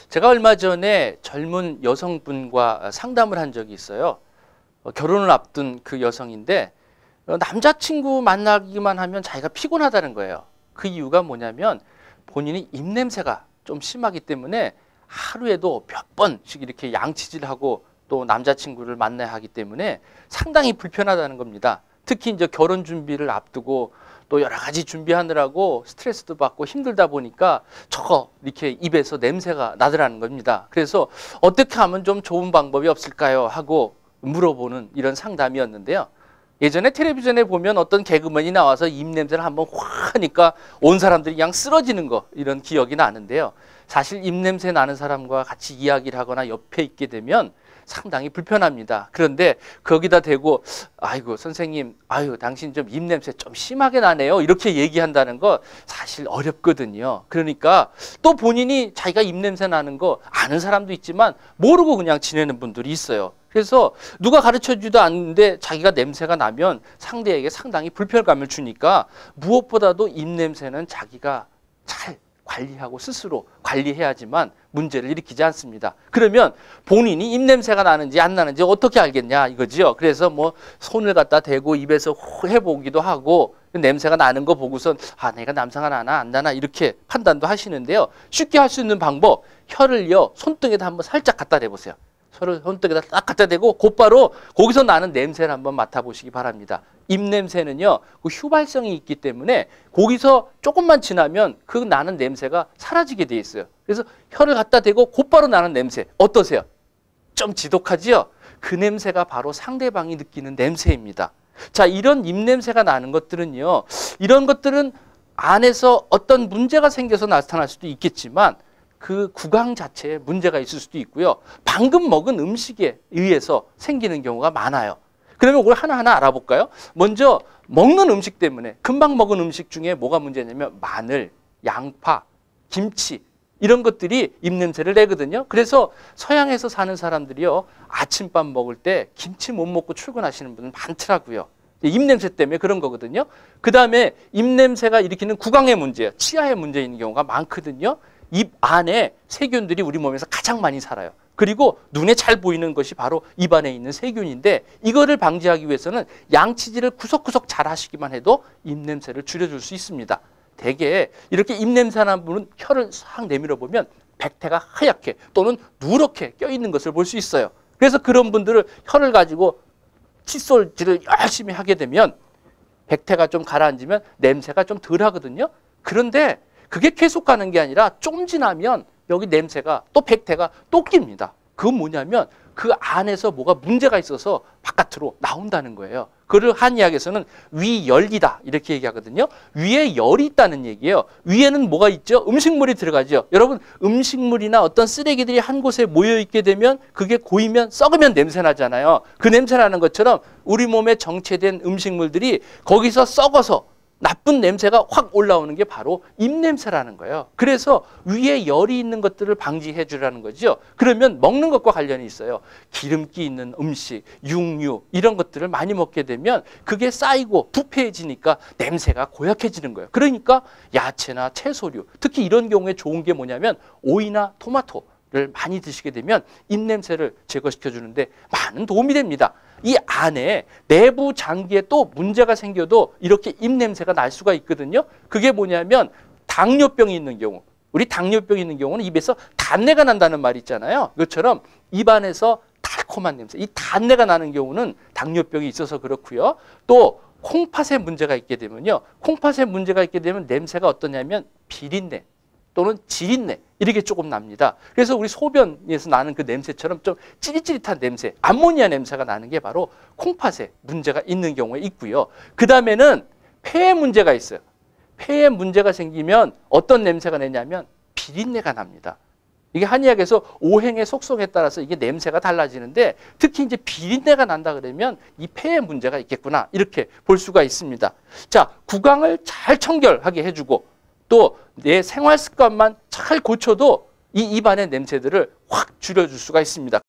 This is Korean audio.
제가 얼마 전에 젊은 여성분과 상담을 한 적이 있어요. 결혼을 앞둔 그 여성인데 남자친구 만나기만 하면 자기가 피곤하다는 거예요. 그 이유가 뭐냐면 본인이 입냄새가 좀 심하기 때문에 하루에도 몇 번씩 이렇게 양치질하고 또 남자친구를 만나야 하기 때문에 상당히 불편하다는 겁니다. 특히 이제 결혼 준비를 앞두고 또 여러 가지 준비하느라고 스트레스도 받고 힘들다 보니까 저거 이렇게 입에서 냄새가 나더라는 겁니다. 그래서 어떻게 하면 좀 좋은 방법이 없을까요? 하고 물어보는 이런 상담이었는데요. 예전에 텔레비전에 보면 어떤 개그맨이 나와서 입냄새를 한번 확 하니까 온 사람들이 그냥 쓰러지는 거 이런 기억이 나는데요. 사실 입냄새 나는 사람과 같이 이야기를 하거나 옆에 있게 되면 상당히 불편합니다. 그런데 거기다 대고 아이고 선생님, 아유 당신 좀 입냄새 좀 심하게 나네요. 이렇게 얘기한다는 거 사실 어렵거든요. 그러니까 또 본인이 자기가 입냄새 나는 거 아는 사람도 있지만 모르고 그냥 지내는 분들이 있어요. 그래서 누가 가르쳐주지도 않는데 자기가 냄새가 나면 상대에게 상당히 불편감을 주니까 무엇보다도 입냄새는 자기가 잘 관리하고 스스로 관리해야지만 문제를 일으키지 않습니다. 그러면 본인이 입냄새가 나는지 안 나는지 어떻게 알겠냐 이거지요. 그래서 뭐 손을 갖다 대고 입에서 후 해보기도 하고 냄새가 나는 거 보고선 아 내가 냄새가 나나 안 나나 이렇게 판단도 하시는데요. 쉽게 할 수 있는 방법 혀를요 손등에다 한번 살짝 갖다 대보세요. 혀를 손등에다 딱 갖다 대고 곧바로 거기서 나는 냄새를 한번 맡아보시기 바랍니다. 입냄새는요 그 휘발성이 있기 때문에 거기서 조금만 지나면 그 나는 냄새가 사라지게 돼 있어요. 그래서 혀를 갖다 대고 곧바로 나는 냄새 어떠세요? 좀 지독하지요? 그 냄새가 바로 상대방이 느끼는 냄새입니다. 자, 이런 입냄새가 나는 것들은요, 이런 것들은 안에서 어떤 문제가 생겨서 나타날 수도 있겠지만 그 구강 자체에 문제가 있을 수도 있고요. 방금 먹은 음식에 의해서 생기는 경우가 많아요. 그러면 그걸 하나하나 알아볼까요? 먼저 먹는 음식 때문에 금방 먹은 음식 중에 뭐가 문제냐면 마늘, 양파, 김치 이런 것들이 입냄새를 내거든요. 그래서 서양에서 사는 사람들이요. 아침밥 먹을 때 김치 못 먹고 출근하시는 분들 많더라고요. 입냄새 때문에 그런 거거든요. 그 다음에 입냄새가 일으키는 구강의 문제예요. 치아의 문제 있는 경우가 많거든요. 입 안에 세균들이 우리 몸에서 가장 많이 살아요. 그리고 눈에 잘 보이는 것이 바로 입 안에 있는 세균인데 이거를 방지하기 위해서는 양치질을 구석구석 잘 하시기만 해도 입냄새를 줄여줄 수 있습니다. 대개 이렇게 입냄새 나는 분은 혀를 싹 내밀어 보면 백태가 하얗게 또는 누렇게 껴있는 것을 볼 수 있어요. 그래서 그런 분들을 혀를 가지고 칫솔질을 열심히 하게 되면 백태가 좀 가라앉으면 냄새가 좀 덜 하거든요. 그런데 그게 계속 가는 게 아니라 좀 지나면 여기 냄새가 또 백태가 또 낍니다. 그건 뭐냐면 그 안에서 뭐가 문제가 있어서 바깥으로 나온다는 거예요. 그를 한의학에서는 위열이다 이렇게 얘기하거든요. 위에 열이 있다는 얘기예요. 위에는 뭐가 있죠? 음식물이 들어가죠. 여러분 음식물이나 어떤 쓰레기들이 한 곳에 모여 있게 되면 그게 고이면 썩으면 냄새 나잖아요. 그 냄새 나는 것처럼 우리 몸에 정체된 음식물들이 거기서 썩어서 나쁜 냄새가 확 올라오는 게 바로 입냄새라는 거예요. 그래서 위에 열이 있는 것들을 방지해 주라는 거죠. 그러면 먹는 것과 관련이 있어요. 기름기 있는 음식, 육류 이런 것들을 많이 먹게 되면 그게 쌓이고 부패해지니까 냄새가 고약해지는 거예요. 그러니까 야채나 채소류, 특히 이런 경우에 좋은 게 뭐냐면 오이나 토마토를 많이 드시게 되면 입냄새를 제거시켜 주는데 많은 도움이 됩니다. 이 안에 내부 장기에 또 문제가 생겨도 이렇게 입냄새가 날 수가 있거든요. 그게 뭐냐면 당뇨병이 있는 경우, 우리 당뇨병이 있는 경우는 입에서 단내가 난다는 말이 있잖아요. 그것처럼 입안에서 달콤한 냄새, 이 단내가 나는 경우는 당뇨병이 있어서 그렇고요. 또 콩팥에 문제가 있게 되면요. 콩팥에 문제가 있게 되면 냄새가 어떠냐면 비린내 또는 지린내 이렇게 조금 납니다. 그래서 우리 소변에서 나는 그 냄새처럼 좀 찌릿찌릿한 냄새, 암모니아 냄새가 나는 게 바로 콩팥에 문제가 있는 경우에 있고요. 그 다음에는 폐에 문제가 있어요. 폐에 문제가 생기면 어떤 냄새가 나냐면 비린내가 납니다. 이게 한의학에서 오행의 속성에 따라서 이게 냄새가 달라지는데 특히 이제 비린내가 난다 그러면 이 폐에 문제가 있겠구나 이렇게 볼 수가 있습니다. 자, 구강을 잘 청결하게 해주고 또 내 생활 습관만 잘 고쳐도 이 입안의 냄새들을 확 줄여줄 수가 있습니다.